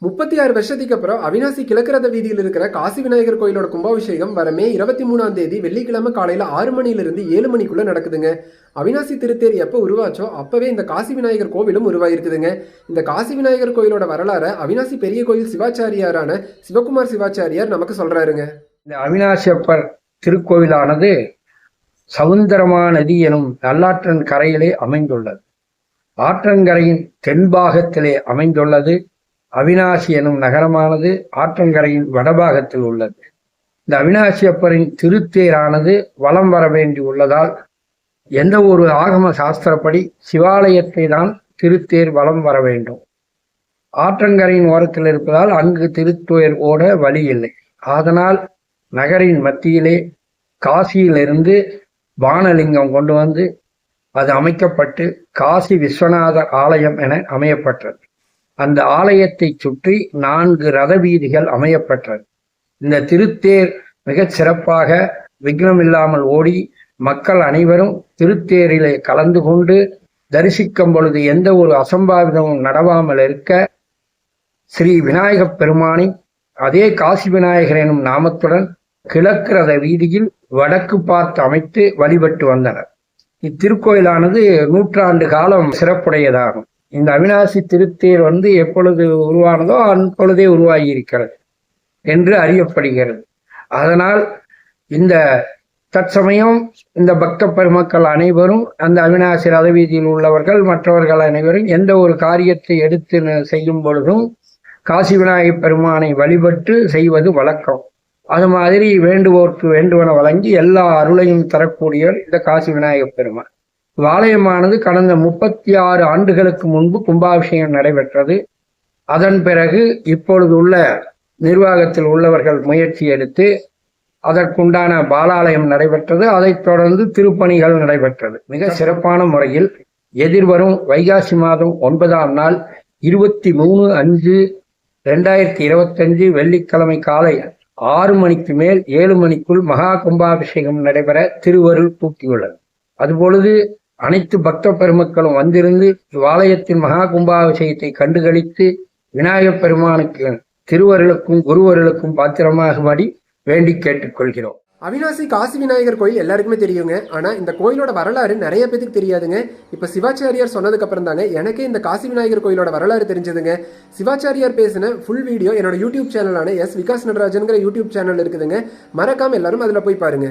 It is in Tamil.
36 வருஷத்துக்கு அப்புறம் அவினாசி கிழக்கரத வீதியில் இருக்கிற காசி விநாயகர் கோயிலோட கும்பாபிஷேகம் வர மே 23ஆம் தேதி வெள்ளிக்கிழமை காலையில 6 மணிலிருந்து 7 மணிக்குள்ள நடக்குதுங்க. அவினாசி திருத்தேர் எப்போ உருவாச்சோ அப்பவே இந்த காசி விநாயகர் கோவிலும் உருவாயிருக்குதுங்க. இந்த காசி விநாயகர் கோயிலோட வரலாற அவினாசி பெரிய கோயில் சிவாச்சாரியாரான சிவகுமார் சிவாச்சாரியார் நமக்கு சொல்றாருங்க. இந்த அவினாசியப்பர் திருக்கோவிலானது சவுந்தரமா நதி எனும் நல்லாற்றன் கரையிலே அமைந்துள்ளது. ஆற்றங்கரையின் தென்பாகத்திலே அமைந்துள்ளது. அவினாசி எனும் நகரமானது ஆற்றங்கரையின் வடபாகத்தில் உள்ளது. இந்த அவினாசியப்பரின் திருத்தேரானது வலம் வர வேண்டி உள்ளதால் எந்த ஒரு ஆகம சாஸ்திரப்படி சிவாலயத்தை தான் திருத்தேர் வலம் வர வேண்டும். ஆற்றங்கரையின் ஓரத்தில் இருப்பதால் அங்கு திருத்தேர் ஓட வழி இல்லை. அதனால் நகரின் மத்தியிலே காசியிலிருந்து பானலிங்கம் கொண்டு வந்து அது அமைக்கப்பட்டு காசி விஸ்வநாதர் ஆலயம் என அமையப்பட்டது. அந்த ஆலயத்தை சுற்றி 4 ரத வீதிகள் அமையப்பட்டது. இந்த திருத்தேர் மிகச் சிறப்பாக விக்னம் இல்லாமல் ஓடி மக்கள் அனைவரும் திருத்தேரிலே கலந்து கொண்டு தரிசிக்கும் பொழுது எந்த ஒரு அசம்பாவிதமும் நடவாமல் இருக்க ஸ்ரீ விநாயகப் பெருமானின் அதே காசி விநாயகர் எனும் நாமத்துடன் கிழக்கு ரத வீதியில் வடக்கு பார்த்து அமைத்து வழிபட்டு வந்தனர். இத்திருக்கோயிலானது 100 ஆண்டு காலம் சிறப்புடையதாகும். இந்த அவினாசி திருத்தேர் எப்பொழுது உருவானதோ அப்பொழுதே உருவாகி இருக்கிறது என்று அறியப்படுகிறது. அதனால் இந்த தற்சமயம் இந்த பக்த பெருமக்கள் அனைவரும் அந்த அவினாசி ரதவீதியில் உள்ளவர்கள் மற்றவர்கள் அனைவரும் எந்த ஒரு காரியத்தை எடுத்து செய்யும் பொழுதும் காசி விநாயகப் பெருமானை வழிபட்டு செய்வது வழக்கம். அது மாதிரி வேண்டுவோர்க்கு வேண்டுவன வழங்கி எல்லா அருளையும் தரக்கூடியவர் இந்த காசி விநாயகப் பெருமான். ஆலயமானது கடந்த 36 ஆண்டுகளுக்கு முன்பு கும்பாபிஷேகம் நடைபெற்றது. அதன் பிறகு இப்பொழுது உள்ள நிர்வாகத்தில் உள்ளவர்கள் முயற்சி எடுத்து அதற்குண்டான பாலாலயம் நடைபெற்றது. அதைத் தொடர்ந்து திருப்பணிகள் நடைபெற்றது. மிக சிறப்பான முறையில் எதிர்வரும் வைகாசி மாதம் 9ஆம் நாள் 23/5/2025 வெள்ளிக்கிழமை காலை 6 மணிக்கு மேல் 7 மணிக்குள் மகா கும்பாபிஷேகம் நடைபெற திருவருள் கூட்டியுள்ளது. அதுபொழுது அனைத்து பக்த பெருமக்களும் வந்திருந்து ஆலயத்தின் மகா கும்பாபிஷேகத்தை கண்டுகளித்து விநாயகப் பெருமானுக்கு திருவருளுக்கும் குருவருளுக்கும் பாத்திரமாகும்படி வேண்டி கேட்டுக்கொள்கிறோம். அவினாசி காசி விநாயகர் கோயில் எல்லாருக்குமே தெரியுங்க. ஆனால் இந்த கோயிலோட வரலாறு நிறைய பேருக்கு தெரியாதுங்க. இப்போ சிவாச்சாரியார் சொன்னதுக்கு அப்புறம் தாங்க எனக்கே இந்த காசி விநாயகர் கோயிலோட வரலாறு தெரிஞ்சதுங்க. சிவாச்சாரியார் பேசின ஃபுல் வீடியோ என்னோட யூடியூப் சேனலான எஸ் விகாஸ் நடராஜன்கிற யூடியூப் சேனல் இருக்குதுங்க. மறக்காம எல்லாரும் அதில் போய் பாருங்க.